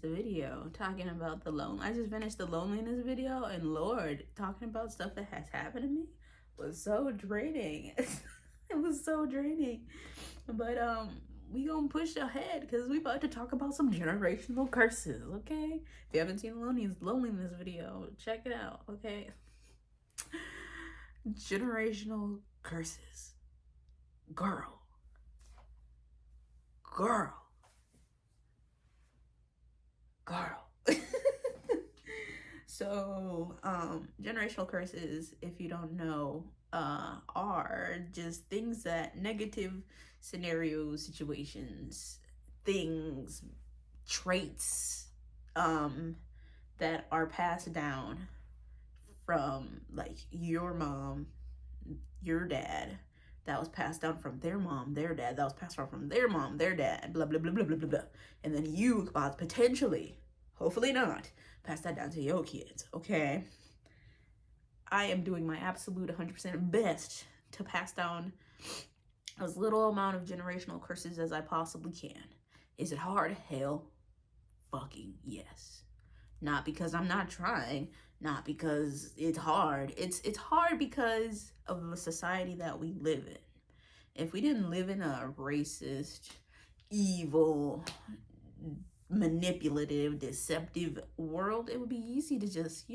video talking about I just finished the loneliness video, and Lord, talking about stuff that has happened to me was so draining. It was so draining. But we gonna push ahead because we about to talk about some generational curses, okay? If you haven't seen the loneliness video, check it out, okay? Generational curses. Girl. Girl. So, generational curses, if you don't know, are just things that negative scenarios, situations, things, traits, that are passed down from like your mom, your dad, that was passed down from their mom, their dad, that was passed down from their mom, their dad, blah, blah, blah, blah, blah, blah, blah. And then you potentially, hopefully not, pass that down to your kids, okay? I am doing my absolute 100% best to pass down as little amount of generational curses as I possibly can. Is it hard? Hell fucking yes. Not because I'm not trying, not because it's hard. It's hard because of the society that we live in. If we didn't live in a racist, evil, manipulative, deceptive world, it would be easy to just,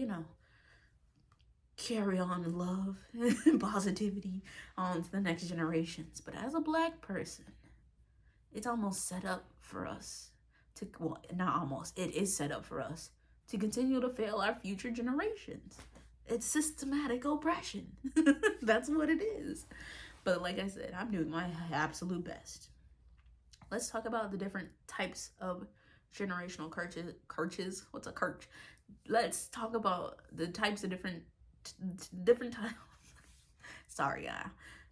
carry on love and positivity on to the next generations. But as a Black person, it's almost set up for us to, well, not almost, it is set up for us to continue to fail our future generations. It's systematic oppression. That's what it is. But like I said, I'm doing my absolute best. Let's talk about the different types of generational curses. What's a curse? Let's talk about the types of different types. Sorry,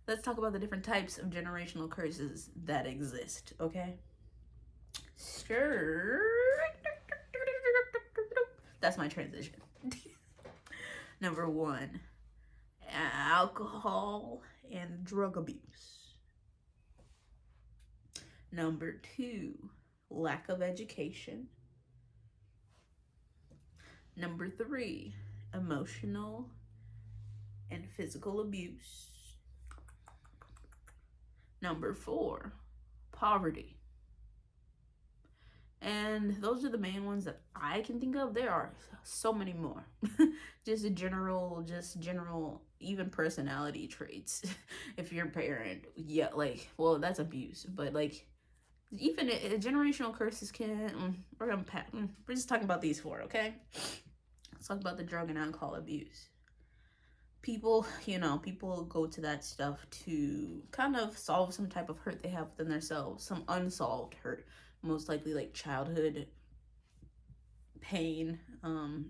let's talk about the different types of generational curses that exist, okay? Sure. That's my transition. Number 1, alcohol and drug abuse. Number 2, lack of education. Number 3, emotional and physical abuse. Number 4, poverty. And those are the main ones that I can think of. There are so many more. just general, even personality traits. If you're a parent, yeah, like, well, that's abuse. But like, even generational curses can. We're just talking about these 4, okay? Let's talk about the drug and alcohol abuse. People go to that stuff to kind of solve some type of hurt they have within themselves, some unsolved hurt, most likely like childhood pain,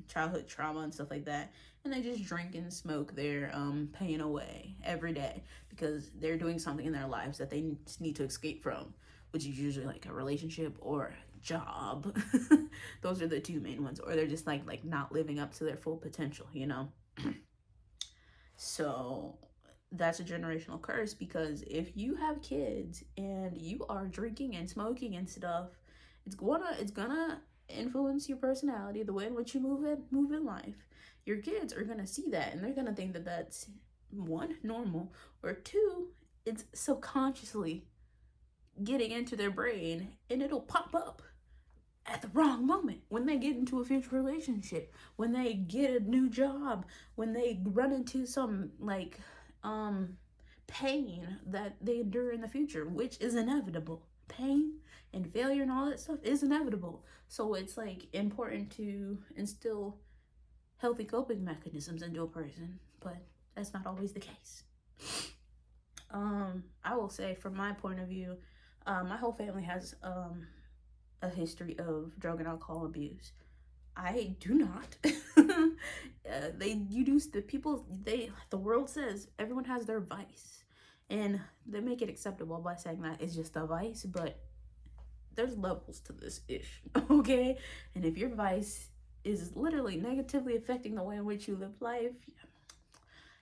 childhood trauma and stuff like that. And they just drink and smoke their pain away every day because they're doing something in their lives that they need to escape from, which is usually like a relationship or job. Those are the 2 main ones. Or they're just like not living up to their full potential, So that's a generational curse, because if you have kids and you are drinking and smoking and stuff, it's gonna influence your personality, the way in which you move in life. Your kids are gonna see that and they're gonna think that that's 1, normal, or 2, it's subconsciously getting into their brain, and it'll pop up at the wrong moment when they get into a future relationship, when they get a new job, when they run into some like pain that they endure in the future, which is inevitable. Pain and failure and all that stuff is inevitable. So it's like important to instill healthy coping mechanisms into a person, but that's not always the case. I will say, from my point of view, my whole family has a history of drug and alcohol abuse. I do not. The world says everyone has their vice, and they make it acceptable by saying that it's just a vice, but there's levels to this ish, okay? And if your vice is literally negatively affecting the way in which you live life,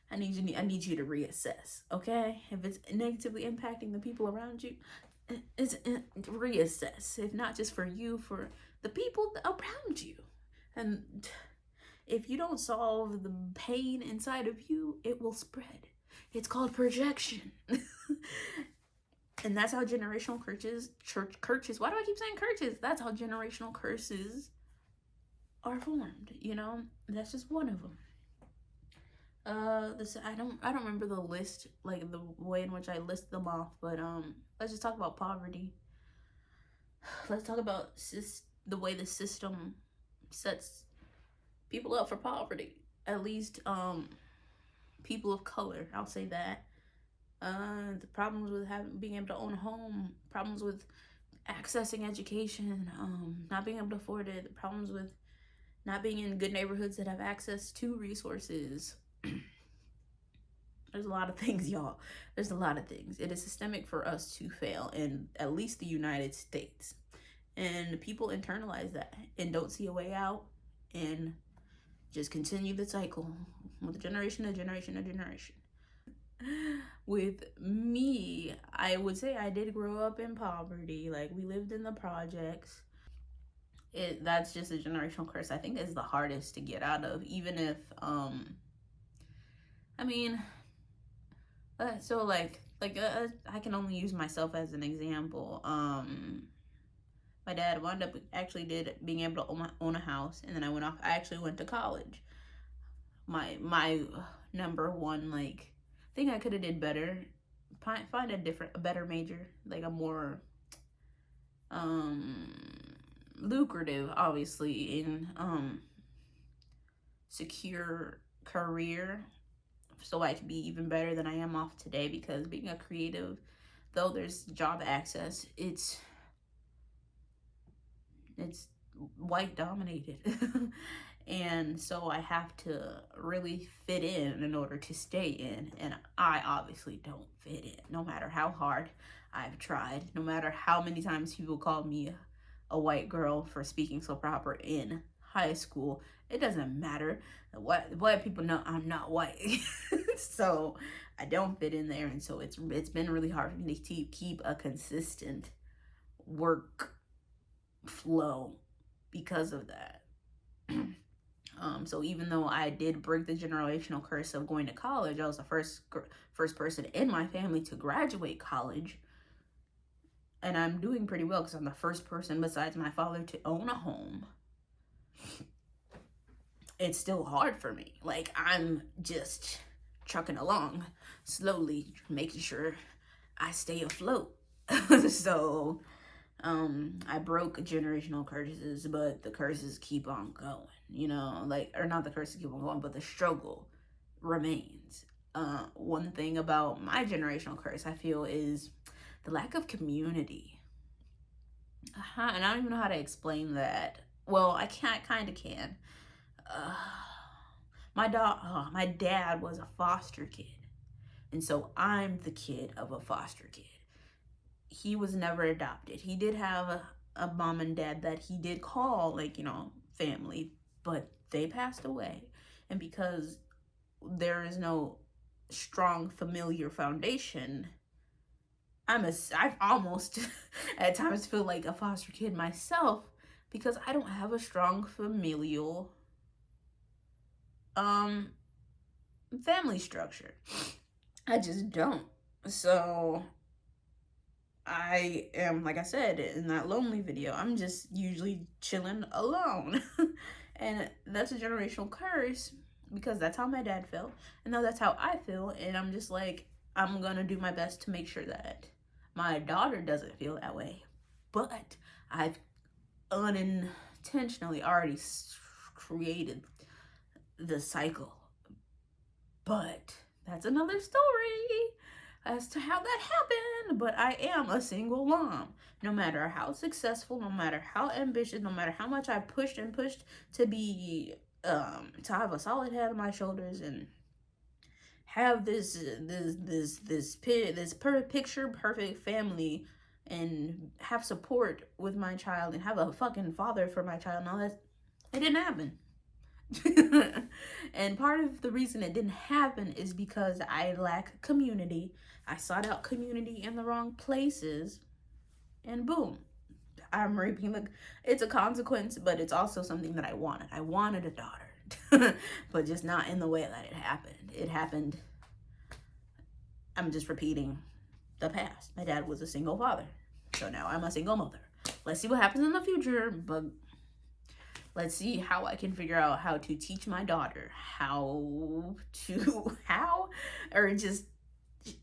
I need you to reassess, okay? If it's negatively impacting the people around you, reassess. If not just for you, for the people around you. And if you don't solve the pain inside of you, it will spread. It's called projection. And that's how generational curses, why do I keep saying curses? That's how generational curses are formed, you know? That's just one of them. This I don't remember the list, like the way in which I list them off, but let's just talk about poverty. Let's talk about the way the system sets people up for poverty. At least people of color, I'll say that. The problems with being able to own a home, problems with accessing education, not being able to afford it, the problems with not being in good neighborhoods that have access to resources. There's a lot of things, y'all. There's a lot of things. It is systemic for us to fail in at least the United States. And people internalize that and don't see a way out and just continue the cycle with generation to generation to generation. With me, I would say I did grow up in poverty. Like, we lived in the projects. That's just a generational curse. I think is the hardest to get out of, even if I mean, so like I can only use myself as an example. My dad wound up actually being able to own a house, and then I actually went to college. My number one like thing I could have did better, find a better major, like a more lucrative, obviously, in secure career, so I could be even better than I am off today. Because being a creative, though there's job access, it's white dominated. And so I have to really fit in order to stay in, and I obviously don't fit in, no matter how hard I've tried, no matter how many times people called me a white girl for speaking so proper in high school. It doesn't matter. White people know I'm not white. So I don't fit in there, and so it's been really hard for me to keep a consistent work flow because of that. So even though I did break the generational curse of going to college, I was the first person in my family to graduate college, and I'm doing pretty well because I'm the first person besides my father to own a home. It's still hard for me. Like, I'm just trucking along slowly, making sure I stay afloat. So I broke generational curses, but the curses keep on going, you know, like, or not the curses keep on going, but the struggle remains. One thing about my generational curse, I feel, is the lack of community. And I don't even know how to explain that. Well, I kind of can. My dad was a foster kid, and so I'm the kid of a foster kid. He was never adopted. He did have a mom and dad that he did call, like, you know, family, but they passed away. And because there is no strong familiar foundation, I've almost at times feel like a foster kid myself, because I don't have a strong familial family structure. I just don't. So I am, like I said in that lonely video, I'm just usually chilling alone. And that's a generational curse, because that's how my dad felt, and now that's how I feel. And I'm just like, I'm gonna do my best to make sure that my daughter doesn't feel that way. But I've unintentionally already created the cycle. But that's another story as to how that happened. But I am a single mom. No matter how successful, no matter how ambitious, no matter how much I pushed to be to have a solid head on my shoulders and have this picture perfect family and have support with my child and have a fucking father for my child and all that, it didn't happen. And part of the reason it didn't happen is because I lack community. I sought out community in the wrong places, and boom, I'm reaping the, it's a consequence, but it's also something that I wanted. I wanted a daughter, but just not in the way that it happened. It happened, I'm just repeating the past. My dad was a single father, so now I'm a single mother. Let's see what happens in the future, but let's see how I can figure out how to teach my daughter how, or just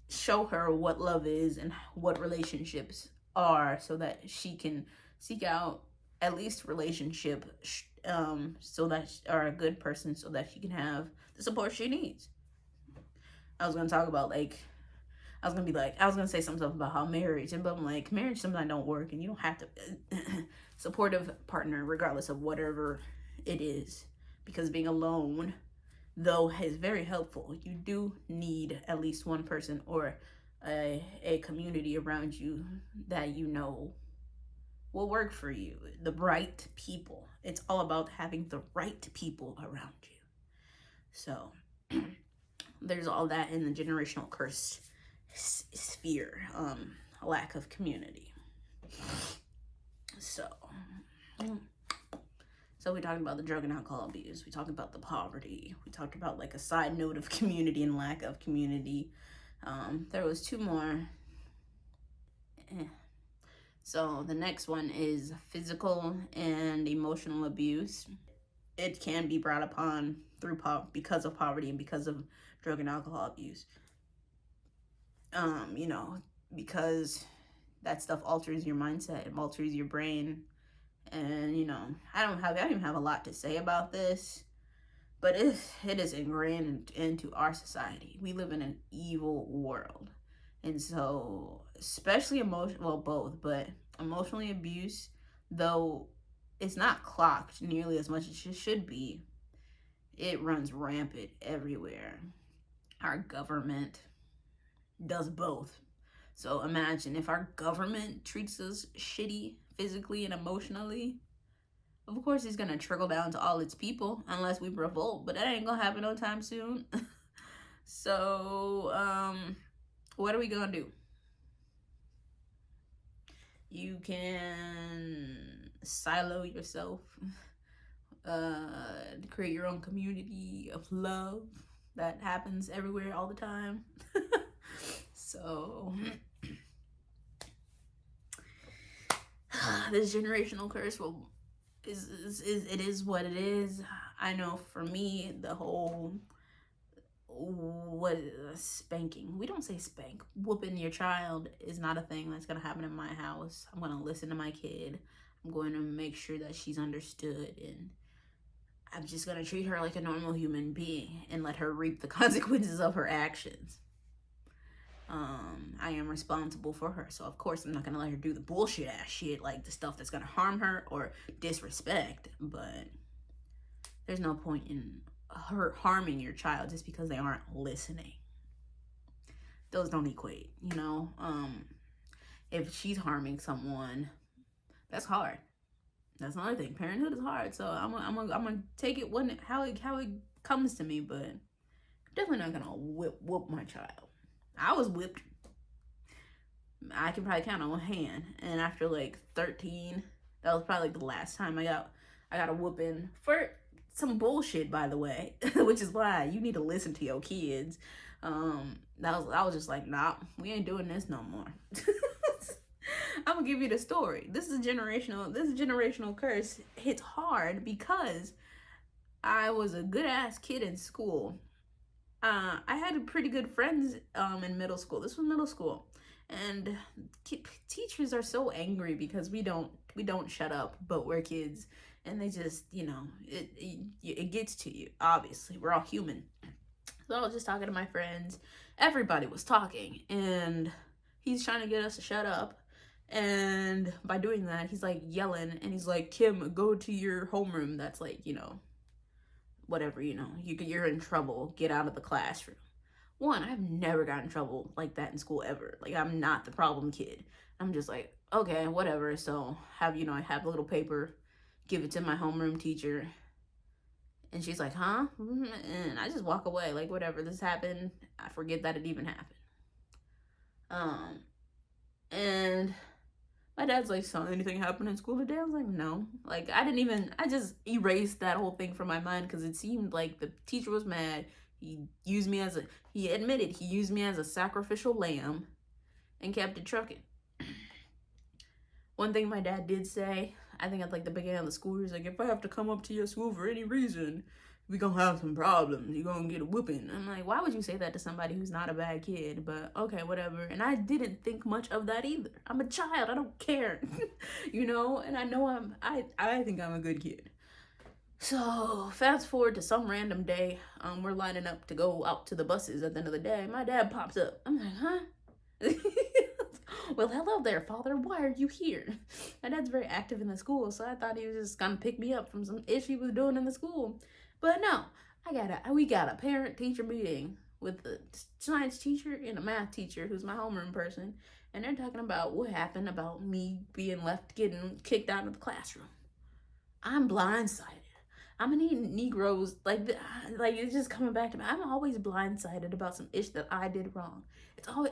show her what love is and what relationships are, so that she can seek out at least relationship, so that, or a good person, so that she can have the support she needs. I was gonna talk about like, I was gonna say some stuff about how marriage, and but I'm like, marriage sometimes don't work, and you don't have to supportive partner regardless of whatever it is, because being alone, though, is very helpful. You do need at least one person, or a community around you that you know will work for you. The right people. It's all about having the right people around you. So there's all that in the generational curse sphere. A lack of community. So we talked about the drug and alcohol abuse. We talked about the poverty. We talked about like a side note of community and lack of community. There was two more. So the next one is physical and emotional abuse. It can be brought upon through because of poverty and because of drug and alcohol abuse. You know, because that stuff alters your mindset, it alters your brain. And you know, I don't even have a lot to say about this, but it is ingrained into our society. We live in an evil world, and so especially well, both, but emotionally abuse, though it's not clocked nearly as much as it should be, it runs rampant everywhere. Our government does both. So imagine if our government treats us shitty physically and emotionally, of course it's gonna trickle down to all its people unless we revolt, but that ain't gonna happen no time soon. So what are we gonna do? You can silo yourself, create your own community of love that happens everywhere all the time. So this generational curse will it is what it is. I know for me, the whole spanking, we don't say spank, whooping your child is not a thing that's gonna happen in my house. I'm gonna listen to my kid. I'm going to make sure that she's understood, and I'm just gonna treat her like a normal human being and let her reap the consequences of her actions. I am responsible for her, so of course I'm not gonna let her do the bullshit ass shit, like the stuff that's gonna harm her or disrespect. But there's no point in her harming your child just because they aren't listening. Those don't equate, you know. If she's harming someone, that's hard. That's another thing. Parenthood is hard, so I'm gonna take it how it comes to me, but I'm definitely not gonna whoop my child. I was whipped. I can probably count on one hand, and after like 13, that was probably like the last time I got a whooping for some bullshit, by the way, which is why you need to listen to your kids. I was just like, nah, we ain't doing this no more. I'm gonna give you the story. This is generational curse hits hard because I was a good ass kid in school. I had pretty good friends in middle school. This was middle school, and teachers are so angry because we don't shut up, but we're kids, and they just, you know, it gets to you. Obviously, we're all human. So I was just talking to my friends. Everybody was talking, and he's trying to get us to shut up. And by doing that, he's like yelling, and he's like, Kim, go to your homeroom. That's like, you know, whatever, you know, you're in trouble, get out of the classroom. One, I've never gotten in trouble like that in school ever. Like, I'm not the problem kid. I'm just like, okay, whatever. So I have a little paper, give it to my homeroom teacher, and she's like, huh? And I just walk away, like, whatever, this happened. I forget that it even happened. And My dad's like, "So anything happened in school today?" I was like, "No." Like, I just erased that whole thing from my mind because it seemed like the teacher was mad. He admitted he used me as a sacrificial lamb and kept it trucking. One thing my dad did say, I think at like the beginning of the school year, he's like, "If I have to come up to your school for any reason, we gonna have some problems. You gonna get a whooping." I'm like, why would you say that to somebody who's not a bad kid? But okay, whatever. And I didn't think much of that either. I'm a child. I don't care, you know. And I know I think I'm a good kid. So fast forward to some random day, we're lining up to go out to the buses at the end of the day. My dad pops up. I'm like, huh? Well, hello there, father. Why are you here? My dad's very active in the school, so I thought he was just gonna pick me up from some issue he was doing in the school. But no, we got a parent teacher meeting with the science teacher and a math teacher who's my homeroom person, and they're talking about what happened about me being left getting kicked out of the classroom. I'm blindsided. I'm gonna need Negroes like it's just coming back to me. I'm always blindsided about some ish that I did wrong.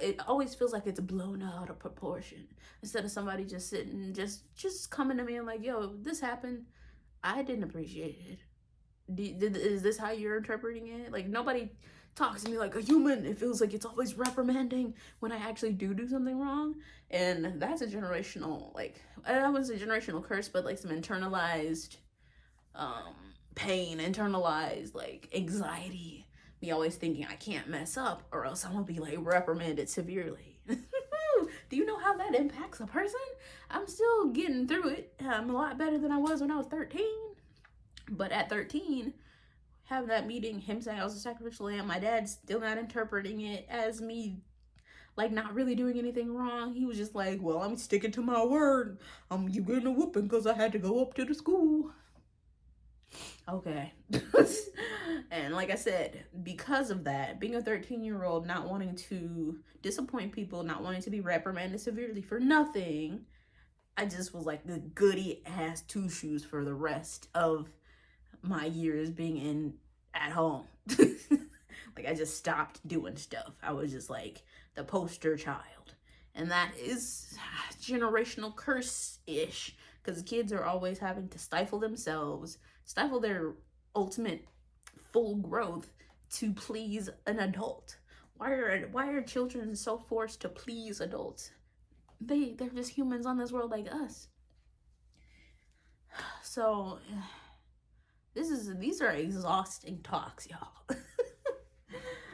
It always feels like it's blown out of proportion instead of somebody just sitting just coming to me and like, yo, this happened. I didn't appreciate it. Is this how you're interpreting it? Like, nobody talks to me like a human. It feels like it's always reprimanding when I actually do something wrong, and that's a generational, like, I wouldn't say generational curse, but like some internalized um pain, internalized like anxiety, me always thinking I can't mess up or else I'm gonna be like reprimanded severely. Do you know how that impacts a person? I'm still getting through it. I'm a lot better than I was when I was 13, but at 13, having that meeting, him saying I was a sacrificial lamb, my dad's still not interpreting it as me like not really doing anything wrong. He was just like, well, I'm sticking to my word. You getting a whooping because I had to go up to the school. Okay. And like I said, because of that, being a 13-year-old, not wanting to disappoint people, not wanting to be reprimanded severely for nothing, I just was like the goody ass two shoes for the rest of my years being in at home. Like, I just stopped doing stuff. I was just like the poster child. And that is generational curse-ish, because kids are always having to stifle themselves, stifle their ultimate full growth to please an adult. Why are children so forced to please adults? They're just humans on this world like us. So these are exhausting talks, y'all.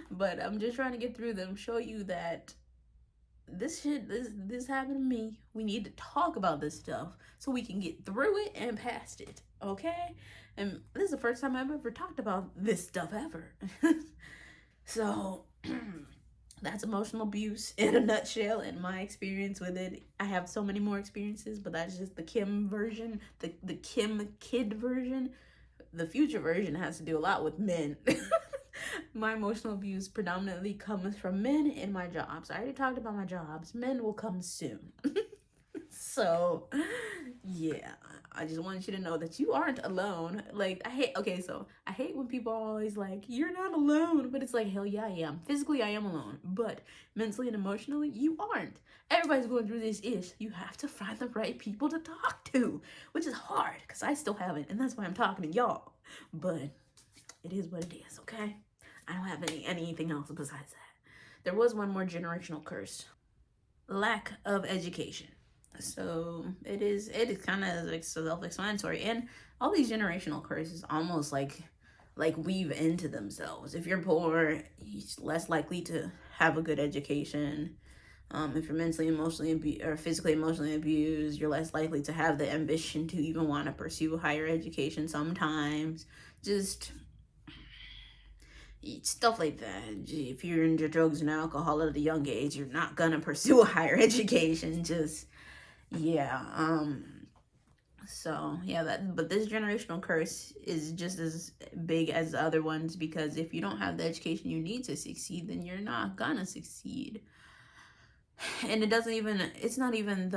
But I'm just trying to get through them, show you that this happened to me. We need to talk about this stuff so we can get through it and past it, okay? And this is the first time I've ever talked about this stuff ever. So that's emotional abuse in a nutshell, and my experience with it. I have so many more experiences, but that's just the Kim version, the Kim kid version. The future version has to do a lot with men. My emotional abuse predominantly comes from men in my jobs. I already talked about my jobs. Men will come soon. So, yeah, I just want you to know that you aren't alone. Like, I hate when people are always like, you're not alone. But it's like, hell yeah, I am. Physically, I am alone. But mentally and emotionally, you aren't. Everybody's going through this ish. You have to find the right people to talk to, which is hard because I still haven't. And that's why I'm talking to y'all. But it is what it is, okay? I don't have anything else besides that. There was one more generational curse. Lack of education. So it is kind of like self-explanatory, and all these generational curses almost like weave into themselves. If you're poor, you're less likely to have a good education. If you're mentally, emotionally, or physically, emotionally abused, you're less likely to have the ambition to even want to pursue higher education sometimes. Just stuff like that. If you're into drugs and alcohol at a young age, you're not gonna pursue a higher education. Just, yeah. So yeah, but this generational curse is just as big as the other ones, because if you don't have the education you need to succeed, then you're not gonna succeed. And it's not even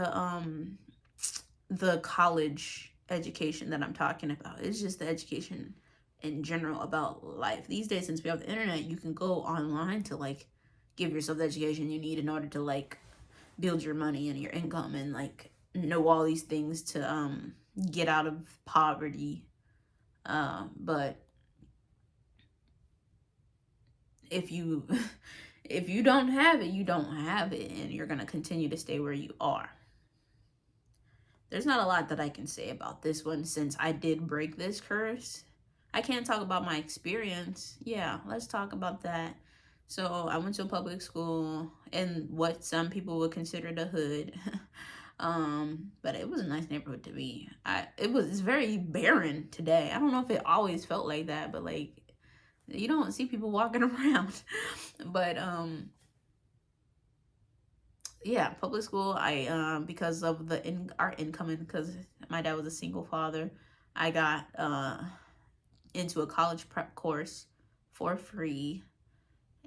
the college education that I'm talking about. It's just the education in general about life. These days, since we have the internet, you can go online to like give yourself the education you need in order to like build your money and your income and like know all these things to get out of poverty. But if you if you don't have it, you don't have it, and you're gonna continue to stay where you are. There's not a lot that I can say about this one since I did break this curse. I can't talk about my experience. Yeah, let's talk about that. So I went to a public school in what some people would consider the hood. But it was a nice neighborhood to me. It's very barren today. I don't know if it always felt like that, but like you don't see people walking around. But yeah, public school. I because of our income, and because my dad was a single father, I got into a college prep course for free,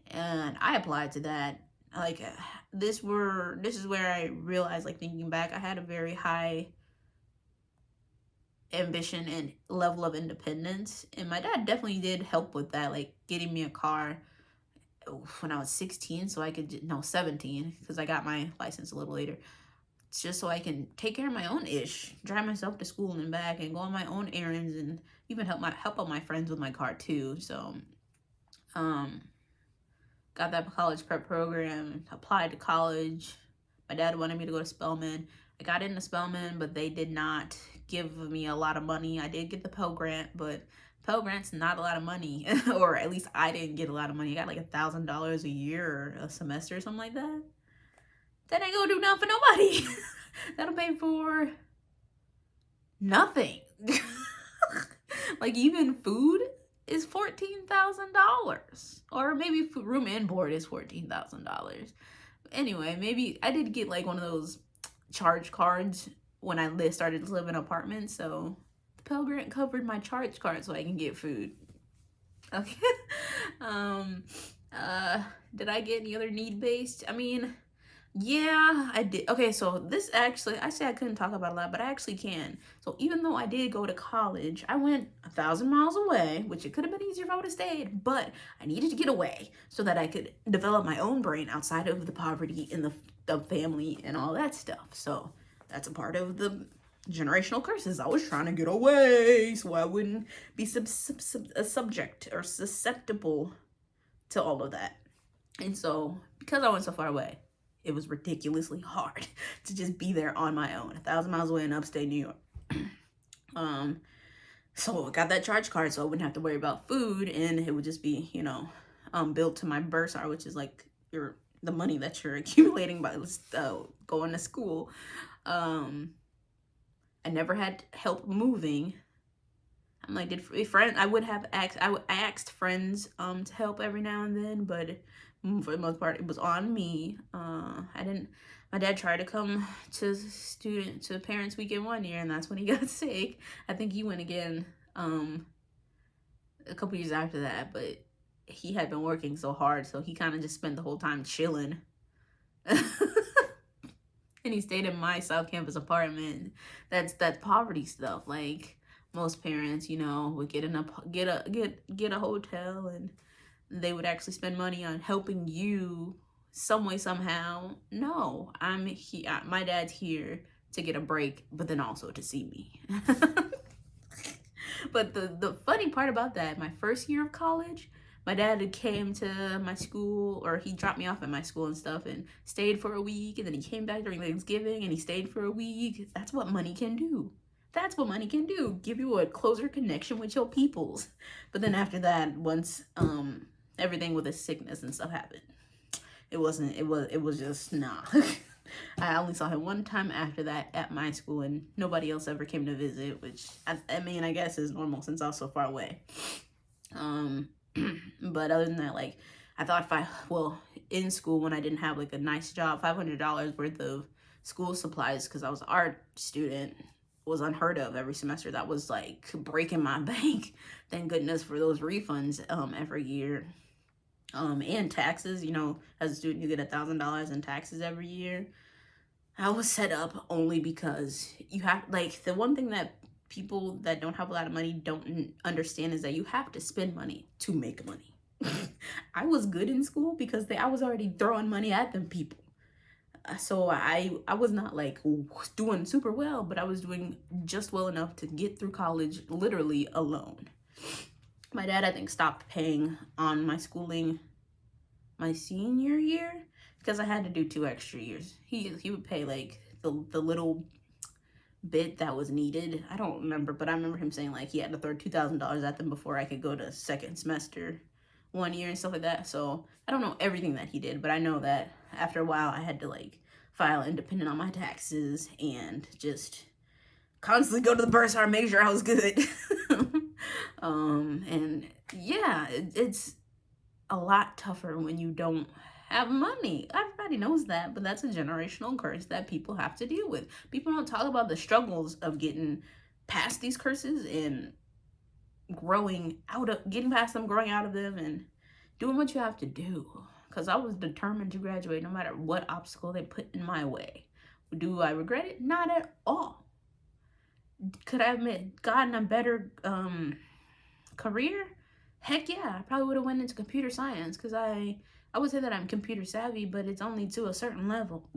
and I applied to that. Like this is where I realized, like thinking back, I had a very high ambition and level of independence, and my dad definitely did help with that, like getting me a car when I was 16 so I could, no, 17, because I got my license a little later. It's just so I can take care of my own ish, drive myself to school and back, and go on my own errands, and even help out my friends with my car too. So got that college prep program, applied to college. My dad wanted me to go to Spelman. I got into Spelman, but they did not give me a lot of money. I did get the Pell Grant, but Pell Grant's not a lot of money, or at least I didn't get a lot of money. I got like $1,000 a year or a semester or something like that. That ain't gonna do nothing for nobody. That'll pay for nothing. Like even food is $14,000, or maybe room and board is $14,000. Anyway, maybe I did get like one of those charge cards when I started to live in apartments, so the Pell Grant covered my charge card so I can get food. Okay. Did I get any other need based? I mean, yeah, I did. Okay, so this actually, I say I couldn't talk about a lot, but I actually can. So even though I did go to college, I went 1,000 miles away, which it could have been easier if I would have stayed, but I needed to get away so that I could develop my own brain outside of the poverty and the family and all that stuff. So that's a part of the generational curses. I was trying to get away so I wouldn't be a subject or susceptible to all of that. And so because I went so far away, it was ridiculously hard to just be there on my own, 1,000 miles away in upstate New York. So I got that charge card so I wouldn't have to worry about food, and it would just be, billed to my bursar, which is like the money that you're accumulating by going to school. I never had help moving. I'm like, I asked friends to help every now and then, but for the most part it was on me. My dad tried to come to parents weekend one year, and that's when he got sick. I think he went again a couple years after that, but he had been working so hard, so he kind of just spent the whole time chilling. And he stayed in my South Campus apartment. That's poverty stuff. Like most parents, would get a hotel, and they would actually spend money on helping you some way somehow. No, my dad's here to get a break, but then also to see me. But the funny part about that, my first year of college, my dad came to my school, or he dropped me off at my school and stuff, and stayed for a week, and then he came back during Thanksgiving and he stayed for a week. That's what money can do. That's what money can do. Give you a closer connection with your peoples. But then after that, once everything with the sickness and stuff happened, it was just nah. I only saw him one time after that at my school, and nobody else ever came to visit, which I mean, I guess is normal since I was so far away. But other than that, like, I thought in school, when I didn't have like a nice job, $500 worth of school supplies, because I was an art student, was unheard of every semester. That was like breaking my bank. Thank goodness for those refunds every year. And taxes, as a student, you get $1,000 in taxes every year. I was set up only because you have, like, the one thing that people that don't have a lot of money don't understand is that you have to spend money to make money. I was good in school because I was already throwing money at them people. So I was not like doing super well, but I was doing just well enough to get through college literally alone. My dad, I think, stopped paying on my schooling my senior year because I had to do 2 extra years. He would pay like the little bit that was needed. I don't remember, but I remember him saying like he had to throw $2,000 at them before I could go to second semester 1 year and stuff like that. So I don't know everything that he did, but I know that after a while I had to like file independent on my taxes and just constantly go to the bursar, make sure I was good. And yeah, it's a lot tougher when you don't have money. Everybody knows that, but that's a generational curse that people have to deal with. People don't talk about the struggles of getting past these curses and getting past them, growing out of them, and doing what you have to do. Because I was determined to graduate no matter what obstacle they put in my way. Do I regret it? Not at all. Could I have gotten a better career? Heck yeah, I probably would have went into computer science because I would say that I'm computer savvy, but it's only to a certain level.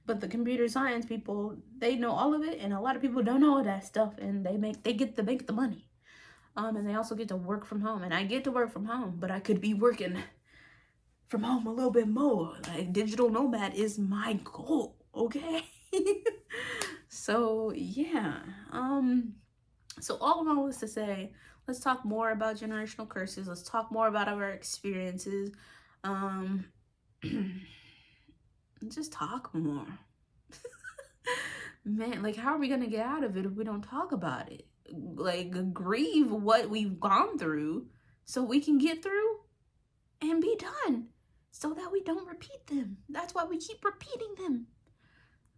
But the computer science people, they know all of it, and a lot of people don't know that stuff, and they get to make the money. And they also get to work from home, and I get to work from home, but I could be working from home a little bit more. Like, digital nomad is my goal, okay? So yeah. So all in all is to say, let's talk more about generational curses. Let's talk more about our experiences. Just talk more. Man, like, how are we gonna get out of it if we don't talk about it? Like, grieve what we've gone through so we can get through and be done so that we don't repeat them. That's why we keep repeating them.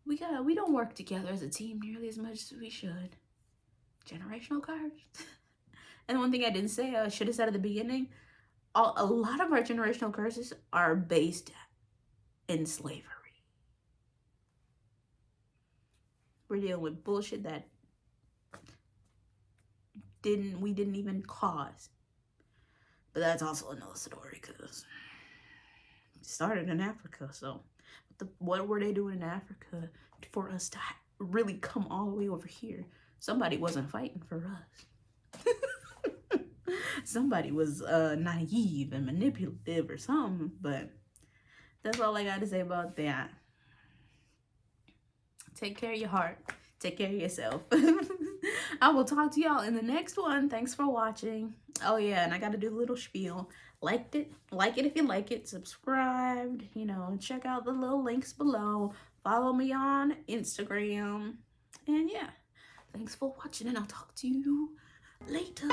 We don't work together as a team nearly as much as we should. Generational curse. And one thing I didn't say, I should have said at the beginning, a lot of our generational curses are based in slavery. We're dealing with bullshit that we didn't even cause. But that's also another story because it started in Africa. So what were they doing in Africa for us to really come all the way over here? Somebody wasn't fighting for us. Somebody was naive and manipulative or something. But that's all I got to say about that. Take care of your heart. Take care of yourself. I will talk to y'all in the next one. Thanks for watching. Oh yeah, and I got to do a little spiel. Like it if you like it. Subscribed. Check out the little links below. Follow me on Instagram. And yeah, thanks for watching, and I'll talk to you later.